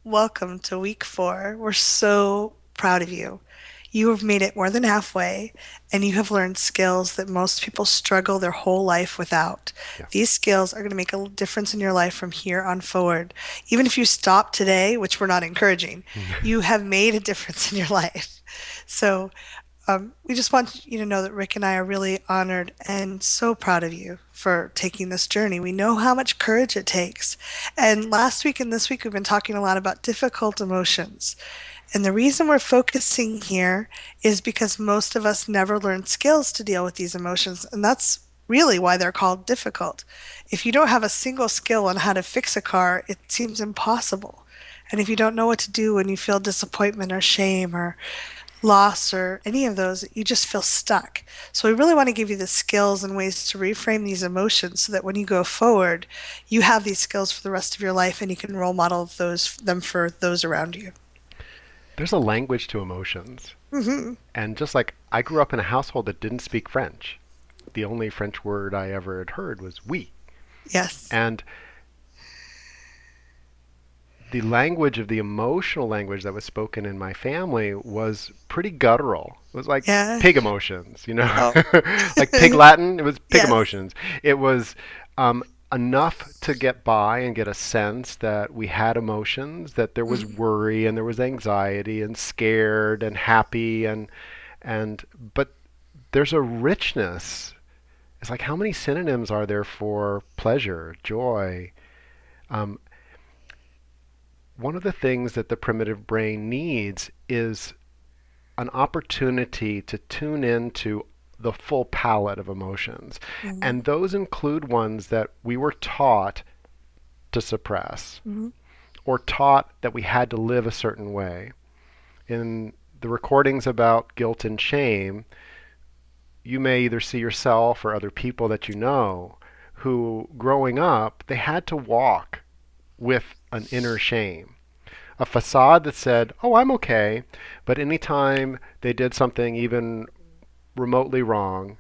welcome to week 4. We're so proud of you. You have made it more than halfway, and you have learned skills that most people struggle their whole life without. Yeah. These skills are going to make a difference in your life from here on forward. Even if you stop today, which we're not encouraging, you have made a difference in your life. So we just want you to know that Rick and I are really honored and so proud of you for taking this journey. We know how much courage it takes. And last week and this week, we've been talking a lot about difficult emotions. And the reason we're focusing here is because most of us never learn skills to deal with these emotions. And that's really why they're called difficult. If you don't have a single skill on how to fix a car, it seems impossible. And if you don't know what to do when you feel disappointment or shame or loss or any of those, you just feel stuck. So we really want to give you the skills and ways to reframe these emotions so that when you go forward, you have these skills for the rest of your life and you can role model them for those around you. There's a language to emotions. Hmm. And just like I grew up in a household that didn't speak French, the only French word I ever had heard was oui. Yes. And the language of the emotional language that was spoken in my family was pretty guttural. It was like Yeah. pig emotions, you know, Oh. like pig Latin. It was pig Yes. emotions. It was um, enough to get by and get a sense that we had emotions, that there was Mhm. worry and there was anxiety and scared and happy and but there's a richness. It's like how many synonyms are there for pleasure, joy? Um, One of the things that the primitive brain needs is an opportunity to tune into the full palette of emotions. Mhm. And those include ones that we were taught to suppress Mhm. or taught that we had to live a certain way. In the recordings about guilt and shame, you may either see yourself or other people that you know who, growing up, they had to walk with an inner shame, a facade that said, "Oh, I'm okay," but anytime they did something even remotely wrong,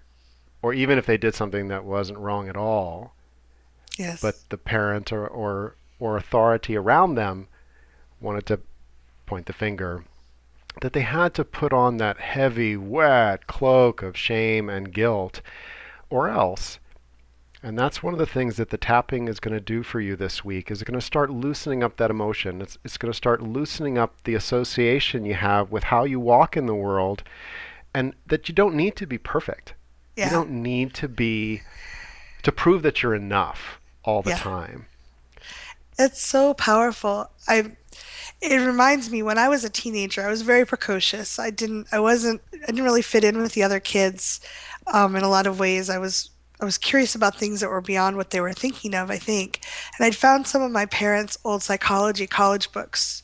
or even if they did something that wasn't wrong at all, but Yes. the parent or authority around them wanted to point the finger, that they had to put on that heavy, wet cloak of shame and guilt, or else. And that's one of the things that the tapping is going to do for you this week is it's going to start loosening up that emotion. It's going to start loosening up the association you have with how you walk in the world and that you don't need to be perfect. You Yeah. don't need to prove that you're enough all the Yeah. time. It's so powerful. It reminds me when I was a teenager, I was very precocious. I didn't really fit in with the other kids. In a lot of ways, I was curious about things that were beyond what they were thinking of, I think. And I'd found some of my parents' old psychology college books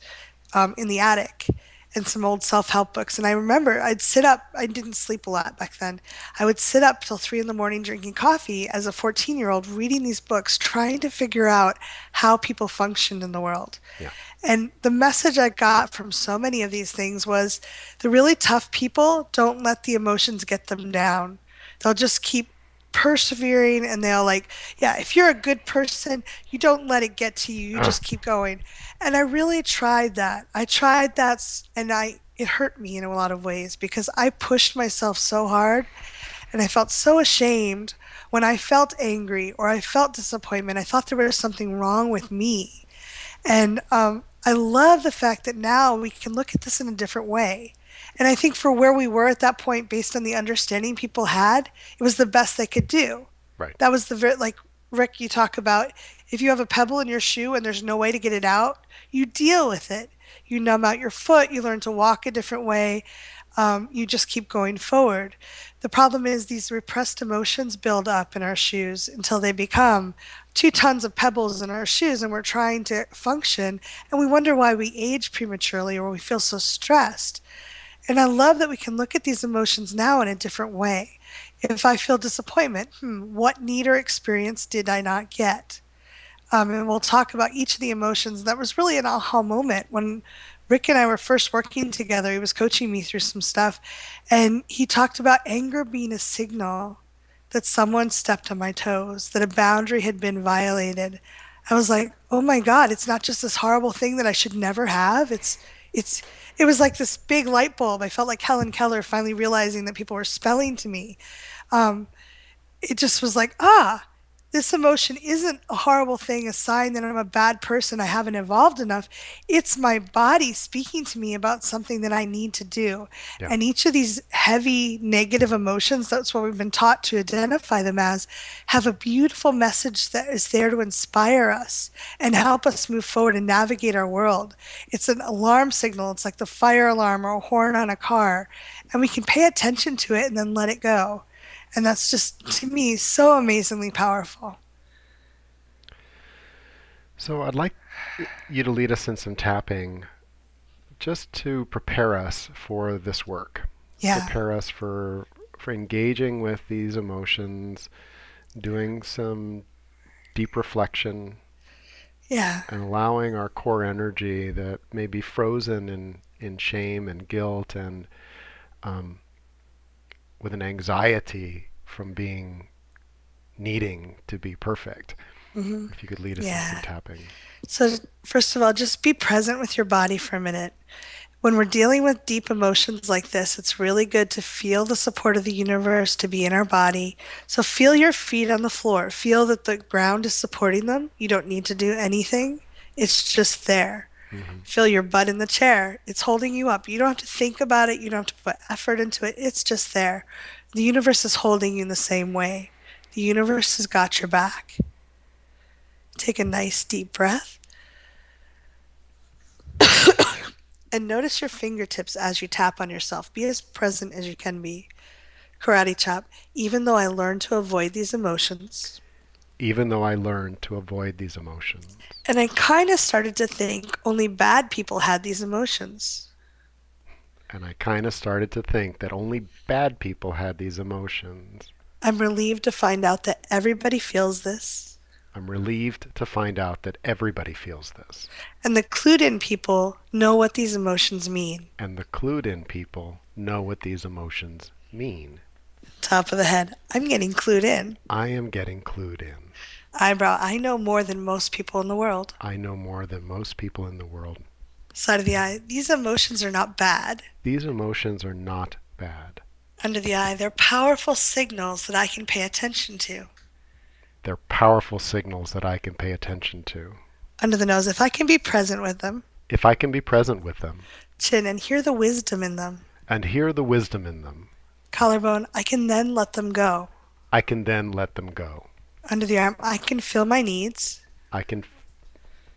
in the attic and some old self-help books. And I remember I'd sit up, I didn't sleep a lot back then. I would sit up till 3 in the morning drinking coffee as a 14-year-old reading these books, trying to figure out how people functioned in the world. Yeah. And the message I got from so many of these things was the really tough people don't let the emotions get them down. They'll just keep persevering and they'll like, yeah, if you're a good person, you don't let it get to you. You just keep going. And I really tried that. I tried that and I it hurt me in a lot of ways because I pushed myself so hard and I felt so ashamed when I felt angry or I felt disappointment. I thought there was something wrong with me. And I love the fact that now we can look at this in a different way. And I think for where we were at that point, based on the understanding people had, it was the best they could do. Right. That was the very, like Rick, you talk about if you have a pebble in your shoe and there's no way to get it out, you deal with it. You numb out your foot, you learn to walk a different way, you just keep going forward. The problem is these repressed emotions build up in our shoes until they become 2 tons of pebbles in our shoes, and we're trying to function, and we wonder why we age prematurely or we feel so stressed. And I love that we can look at these emotions now in a different way. If I feel disappointment, what need or experience did I not get? And we'll talk about each of the emotions. That was really an aha moment when Rick and I were first working together. He was coaching me through some stuff, and he talked about anger being a signal that someone stepped on my toes, that a boundary had been violated. I was like, oh my God, it's not just this horrible thing that I should never have. It's, it was like this big light bulb. I felt like Helen Keller finally realizing that people were spelling to me. Um, it just was like, this emotion isn't a horrible thing, a sign that I'm a bad person, I haven't evolved enough. It's my body speaking to me about something that I need to do. Yeah. And each of these heavy negative emotions, that's what we've been taught to identify them as, have a beautiful message that is there to inspire us and help us move forward and navigate our world. It's an alarm signal, it's like the fire alarm or a horn on a car. And we can pay attention to it and then let it go. And that's just, to me, so amazingly powerful. So I'd like you to lead us in some tapping just to prepare us for this work. Yeah. Prepare us for engaging with these emotions, doing some deep reflection, Yeah. and allowing our core energy that may be frozen in shame and guilt and um, with an anxiety from being needing to be perfect. Hmm. If you could lead us in some Yeah. tapping. So, first of all, just be present with your body for a minute. When we're dealing with deep emotions like this, it's really good to feel the support of the universe to be in our body. So, feel your feet on the floor. Feel that the ground is supporting them. You don't need to do anything, it's just there. Hmm. Feel your butt in the chair. It's holding you up. You don't have to think about it. You don't have to put effort into it. It's just there. The universe is holding you in the same way. The universe has got your back. Take a nice deep breath and notice your fingertips as you tap on yourself. Be as present as you can be. Karate chop. Even though I learned to avoid these emotions, Even though I learned to avoid these emotions. and I kind of started to think only bad people had these emotions. And I kind of started to think that only bad people had these emotions. I'm relieved to find out that everybody feels this. I'm relieved to find out that everybody feels this. And the clued in people know what these emotions mean. And the clued in people know what these emotions mean. Top of the head. I'm getting clued in. I am getting clued in. Eyebrow. I know more than most people in the world. I know more than most people in the world. Side of the eye. These emotions are not bad. These emotions are not bad. Under the eye. They're powerful signals that I can pay attention to. They're powerful signals that I can pay attention to. Under the nose. If I can be present with them. If I can be present with them Chin. And hear the wisdom in them. and hear the wisdom in them, Collarbone. I can then let them go. I can then let them go. Under the arm. I can feel my needs. I can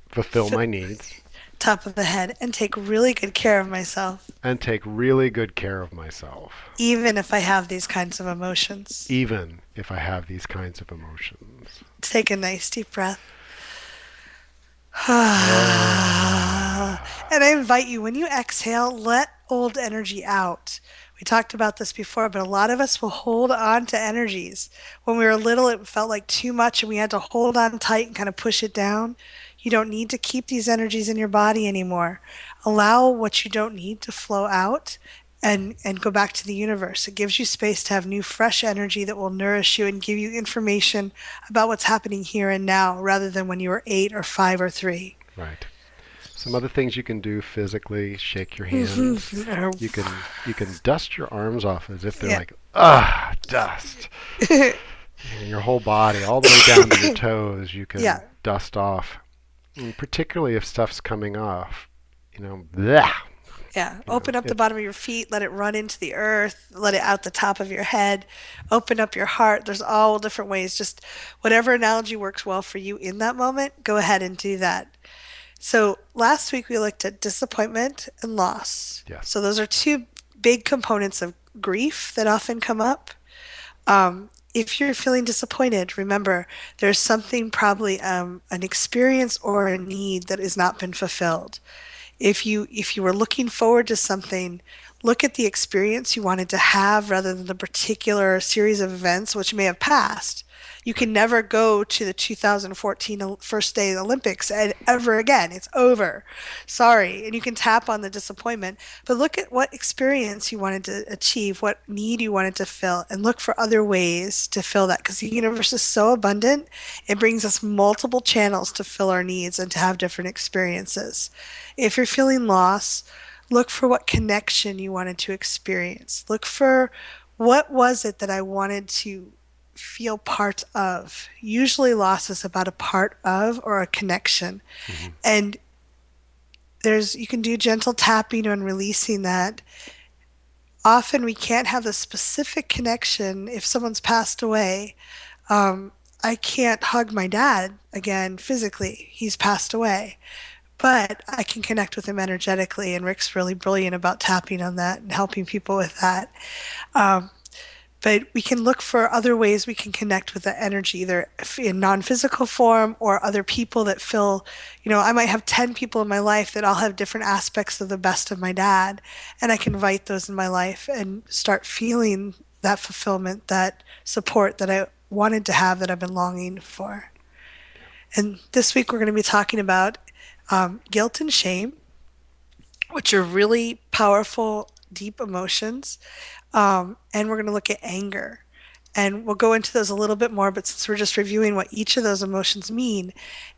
fulfill my needs Top of the head. And take really good care of myself. and take really good care of myself, Even if I have these kinds of emotions. even if I have these kinds of emotions. Take a nice deep breath. And Ah. I invite you, when you exhale, let old energy out. We talked about this before, but a lot of us will hold on to energies. When we were little, it felt like too much and we had to hold on tight and kind of push it down. You don't need to keep these energies in your body anymore. Allow what you don't need to flow out and go back to the universe. It gives you space to have new, fresh energy that will nourish you and give you information about what's happening here and now rather than when you were 8 or 5 or 3. Right. Some other things you can do physically: shake your hands. You can dust your arms off as if they're Yeah. like dust. And your whole body, all the way down to your toes, you can Yeah. dust off. And particularly if stuff's coming off, bleh, Yeah. Open up the it bottom of your feet, let it run into the earth, let it out the top of your head. Open up your heart. There's all different ways. Just whatever analogy works well for you in that moment, go ahead and do that. So last week we looked at disappointment and loss. yes, So those are two big components of grief that often come up. If you're feeling disappointed, remember there's something, probably an experience or a need that has not been fulfilled. If you were looking forward to something, look at the experience you wanted to have rather than the particular series of events which may have passed. You Right. can never go to the 2014 first day of the Olympics and ever again. It's over. Sorry. And you can tap on the disappointment, but look at what experience you wanted to achieve, what need you wanted to fill, and look for other ways to fill that because the universe is so abundant. It brings us multiple channels to fill our needs and to have different experiences. If you're feeling lost, look for what connection you wanted to experience. Look for what was it that I wanted to feel part of. Usually loss is about a part of or a connection. Hmm. And there's you can do gentle tapping and releasing that. Often we can't have the specific connection if someone's passed away. Um, I can't hug my dad again physically. He's passed away. But I can connect with him energetically, and Rick's really brilliant about tapping on that and helping people with that. Um, but we can look for other ways we can connect with the energy, either in non-physical form or other people that fill, I might have 10 people in my life that all have different aspects of the best of my dad, and I can invite those in my life and start feeling that fulfillment, that support that I wanted to have that I've been longing for. And this week we're going to be talking about guilt and shame, which are really powerful, deep emotions. And we're going to look at anger. And we'll go into those a little bit more, but since we're just reviewing what each of those emotions mean,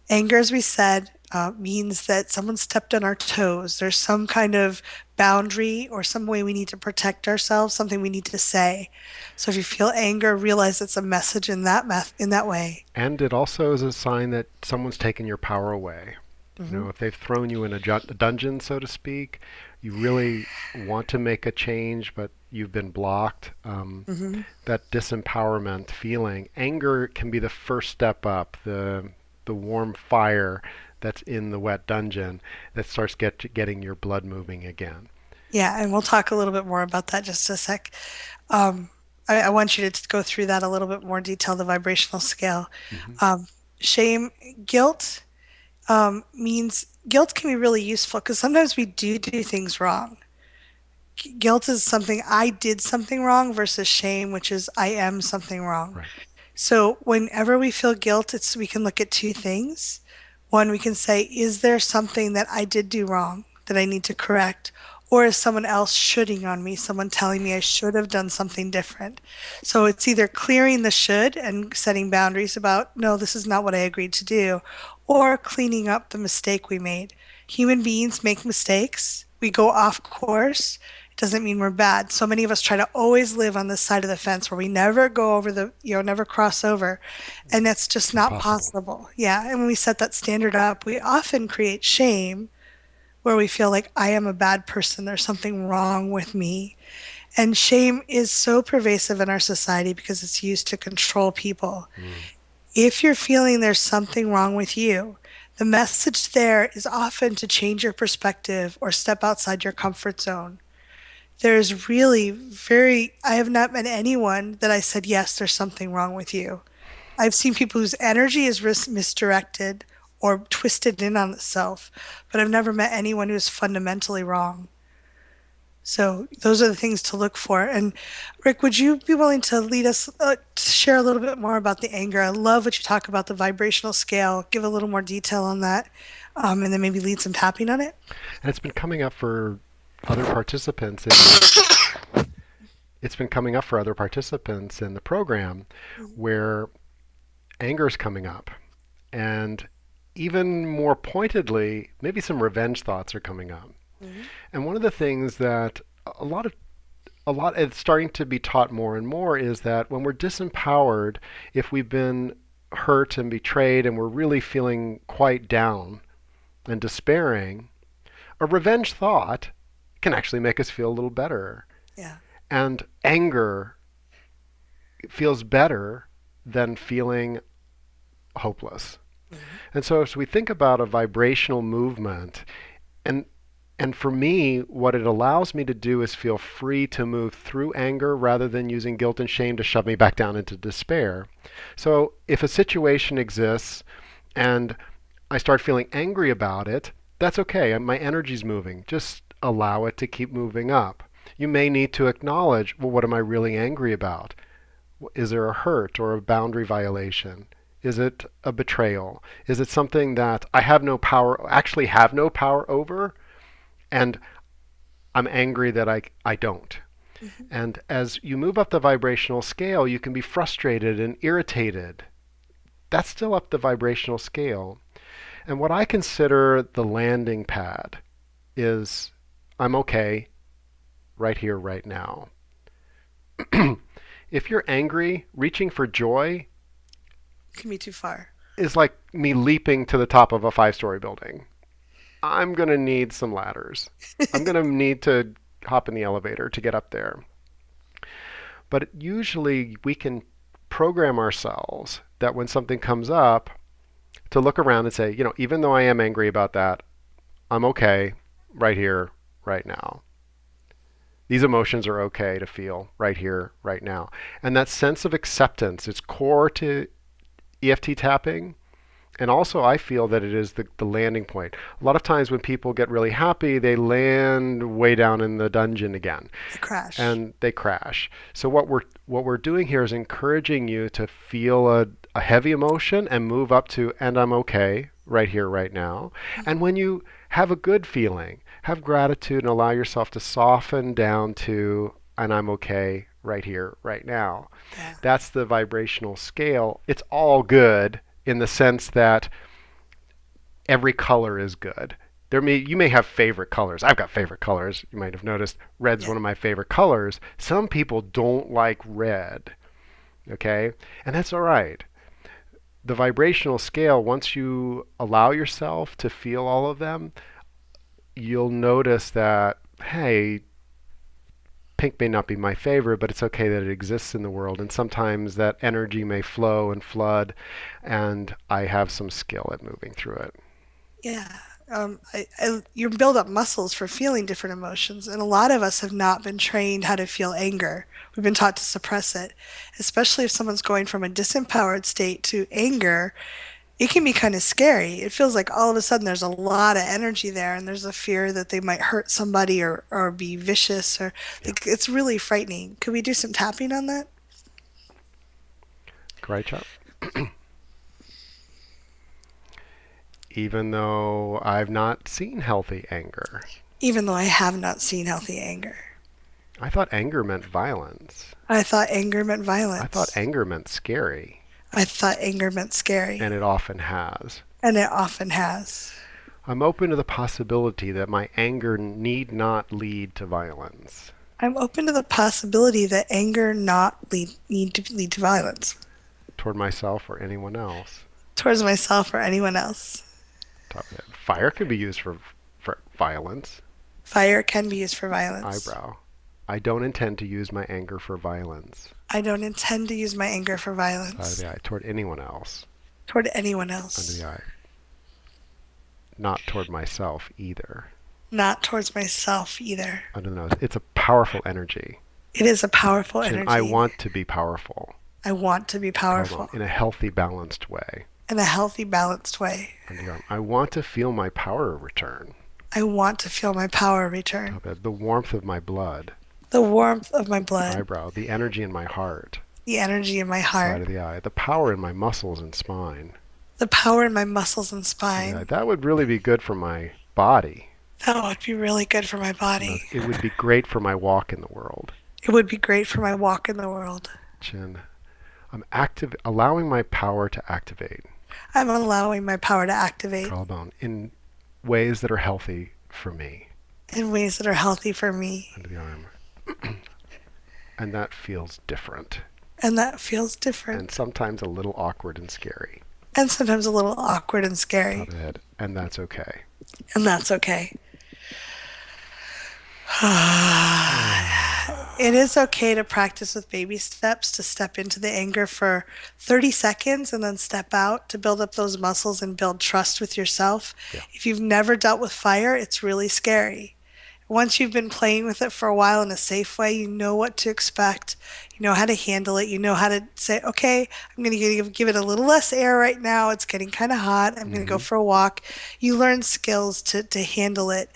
anger, as we said, means that someone stepped on our toes. There's some kind of boundary or some way we need to protect ourselves, something we need to say. So if you feel anger, realize it's a message in in that way. And it also is a sign that someone's taken your power away. Hmm. If they've thrown you in a dungeon, so to speak, you really want to make a change, but you've been blocked. Hmm. That disempowerment feeling, anger can be the first step up, the warm fire that's in the wet dungeon that starts getting your blood moving again. Yeah, and we'll talk a little bit more about that just a sec. Um, I want you to go through that a little bit more detail, the vibrational scale. Hmm. Um, shame, guilt means guilt can be really useful because sometimes we do things wrong. Guilt is something I did something wrong versus shame, which is I am something wrong. Right. So whenever we feel guilt, we can look at two things. One, we can say, is there something that I did do wrong that I need to correct? Or is someone else shoulding on me, someone telling me I should have done something different? So it's either clearing the should and setting boundaries about, no, this is not what I agreed to do, or cleaning up the mistake we made. Human beings make mistakes. We go off course. It doesn't mean we're bad. So many of us try to always live on this side of the fence where we never go over never cross over. And that's just It's not impossible. possible. Yeah. And when we set that standard up, we often create shame where we feel like I am a bad person. There's something wrong with me. And shame is so pervasive in our society because it's used to control people. Mm. If you're feeling there's something wrong with you, the message there is often to change your perspective or step outside your comfort zone. There's really I have not met anyone that I said, yes, there's something wrong with you. I've seen people whose energy is misdirected or twisted in on itself, but I've never met anyone who's fundamentally wrong. So those are the things to look for. And Rick, would you be willing to lead us, to share a little bit more about the anger? I love what you talk about the vibrational scale. Give a little more detail on that, and then maybe lead some tapping on it. And it's been coming up for other participants in it's been coming up for other participants in the program where anger is coming up, and even more pointedly, maybe some revenge thoughts are coming up. Mm-hmm. And one of the things that a lot of a lot it's starting to be taught more and more is that when we're disempowered, if we've been hurt and betrayed and we're really feeling quite down and despairing, a revenge thought can actually make us feel a little better. Yeah. And anger feels better than feeling hopeless. Mm-hmm. And so as we think about a vibrational movement, and and for me, what it allows me to do is feel free to move through anger rather than using guilt and shame to shove me back down into despair. So if a situation exists and I start feeling angry about it, that's okay. My energy's moving. Just allow it to keep moving up. You may need to acknowledge, well, what am I really angry about? Is there a hurt or a boundary violation? Is it a betrayal? Is it something that I have no power, actually have no power over, and I'm angry that I don't? Mhm. And as you move up the vibrational scale, you can be frustrated and irritated. That's still up the vibrational scale. And what I consider the landing pad is I'm okay right here, right now. If you're angry, reaching for joy Can be too far. is like me leaping to the top of a 5-story building. I'm going to need some ladders. I'm going to need to hop in the elevator to get up there. But usually we can program ourselves that when something comes up, to look around and say, even though I am angry about that, I'm okay right here, right now. These emotions are okay to feel right here, right now. And that sense of acceptance is core to EFT tapping. And also, I feel that it is the landing point. A lot of times when people get really happy, they land way down in the dungeon again The crash. and they crash. So what we're doing here is encouraging you to feel a heavy emotion and move up to and I'm okay right here right now. And when you have a good feeling, have gratitude and allow yourself to soften down to and I'm okay right here right now. Yeah. That's the vibrational scale. It's all good in the sense that every color is good. You may have favorite colors. I've got favorite colors. You might have noticed red's Yeah. one of my favorite colors. Some people don't like red, okay? And that's all right. The vibrational scale, once you allow yourself to feel all of them, you'll notice that, hey, pink may not be my favorite, but it's okay that it exists in the world. And sometimes that energy may flow and flood, and I have some skill at moving through it. Yeah. You build up muscles for feeling different emotions, and a lot of us have not been trained how to feel anger. We've been taught to suppress it, especially if someone's going from a disempowered state to anger. It can be kind of scary. It feels like all of a sudden there's a lot of energy there, and there's a fear that they might hurt somebody or be vicious, or Yeah. like, it's really frightening. Could we do some tapping on that? Great job. Even though I've not seen healthy anger. Even though I have not seen healthy anger. I thought anger meant violence. I thought anger meant I thought violence. anger meant scary, I thought anger meant and scary. it often has. And it often has. I'm open to the possibility that my anger need not lead to violence I'm open to the possibility that anger not need to lead to violence toward myself or anyone else. towards myself or anyone else. Top of it. Fire could be used for violence. Fire can be used for violence. Eyebrow. I don't intend to use my anger for violence. I don't intend to use my anger for Side of violence the eye. Toward anyone else. toward anyone Under the else, eye. Not toward myself either. not towards myself either. Under the nose. It's a powerful energy. It is a powerful Chin, I energy. want to be powerful. I want to be Collarbone. powerful In a healthy, balanced way. in a healthy, balanced way. Under the arm. I want to feel my power return. I want to feel my power return. Top of it. The warmth of my blood. The warmth of my blood, Eyebrow. The energy in my heart. the energy in my Side heart, of the eye. The power in my muscles and spine. the power in my muscles and Yeah, spine. that would really be good for my body. That would be really good for my body. It would be great for my walk in the world. It would be great for my walk in the world. Chin. I'm allowing my power to activate. I'm allowing my power to activate Collarbone. In ways that are healthy for me. in ways that are healthy for me. Under the arm. And that feels different. And that feels And different. sometimes a little awkward and scary. And sometimes a little awkward and Top scary. of the head. And that's okay. And that's okay. It is okay to practice with baby steps, to step into the anger for 30 seconds and then step out to build up those muscles and build trust with yourself. Yeah. If you've never dealt with fire, it's really scary. Once you've been playing with it for a while in a safe way, you know what to expect. You know how to handle it. You know how to say, okay, I'm going to give it a little less air right now. It's getting kind of hot. I'm going to go Mm-hmm. for a walk. You learn skills to handle it.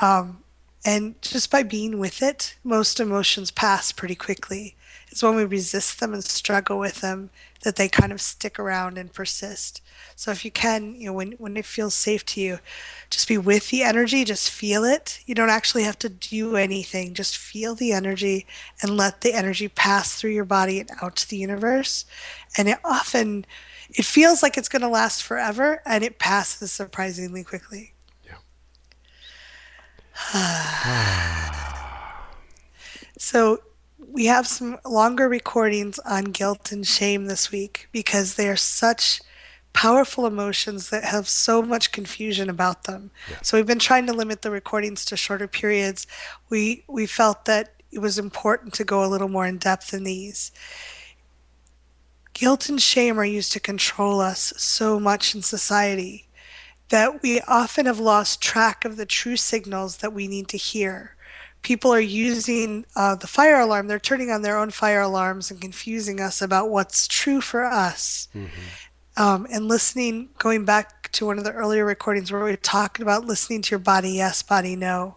Um, And just by being with it, most emotions pass pretty quickly. It's when we resist them and struggle with them that they kind of stick around and persist. So if you can, when it feels safe to you, just be with the energy, just feel it. You don't actually have to do anything. Just feel the energy and let the energy pass through your body and out to the universe. And it feels like it's going to last forever and it passes surprisingly quickly. Yeah. So we have some longer recordings on guilt and shame this week because they are such powerful emotions that have so much confusion about them. Yes. So we've been trying to limit the recordings to shorter periods. We felt that it was important to go a little more in depth in these. Guilt and shame are used to control us so much in society that we often have lost track of the true signals that we need to hear. People are using the fire alarm, they're turning on their own fire alarms and confusing us about what's true for us. Hmm. And listening, going back to one of the earlier recordings where we were talking about listening to your body, yes, body, no,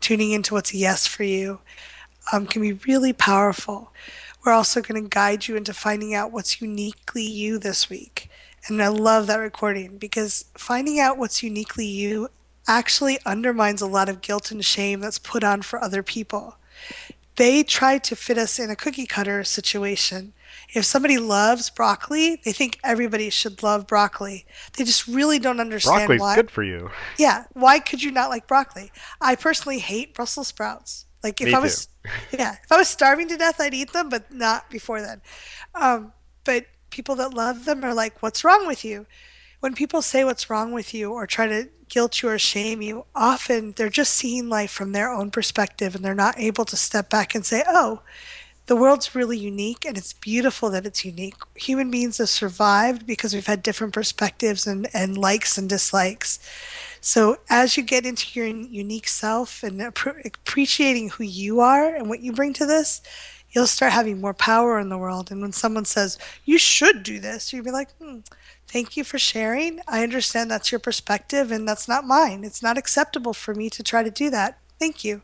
tuning into what's a yes for you, can be really powerful. We're also going to guide you into finding out what's uniquely you this week. And I love that recording because finding out what's uniquely you actually undermines a lot of guilt and shame that's put on for other people. They try to fit us in a cookie cutter situation. If somebody loves broccoli, they think everybody should love broccoli. They just really don't understand Broccoli's why. good for you. Yeah, why could you not like broccoli? I personally hate Brussels sprouts. Like Me too. if I was starving to death, I'd eat them, but not before then. But people that love them are like, "What's wrong with you?" When people say what's wrong with you or try to guilt you or shame you, often they're just seeing life from their own perspective and they're not able to step back and say, "Oh, the world's really unique and it's beautiful that it's unique. Human beings have survived because we've had different perspectives and likes and dislikes. So as you get into your unique self and appreciating who you are and what you bring to this, you'll start having more power in the world. And when someone says, you should do this, you'll be like, thank you for sharing. I understand that's your perspective and that's not mine. It's not acceptable for me to try to do that. Thank you.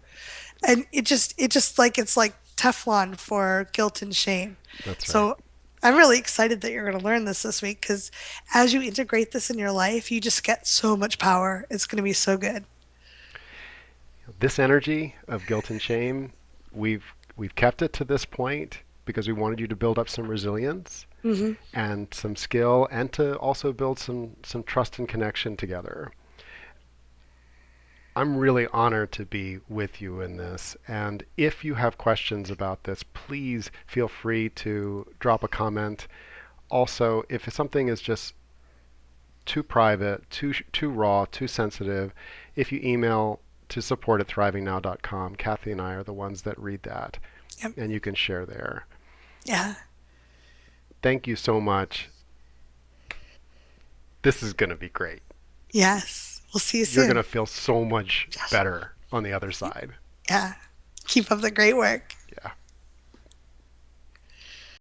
And it just like it's like Teflon for guilt and shame. That's right. So I'm really excited that you're going to learn this week because as you integrate this in your life, you just get so much power. It's going to be so good. This energy of guilt and shame, we've kept it to this point because we wanted you to build up some resilience Hmm. and some skill and to also build some trust and connection together. I'm really honored to be with you in this. And if you have questions about this, please feel free to drop a comment. Also, if something is just too private, too raw, too sensitive, if you email to support at thrivingnow.com, Kathy and I are the ones that read that, Yep. and you can share there. Yeah. Thank you so much. This is going to be great. Yes. We'll see you You're going to soon. feel so much better on the other side. Yeah. Keep up the great work.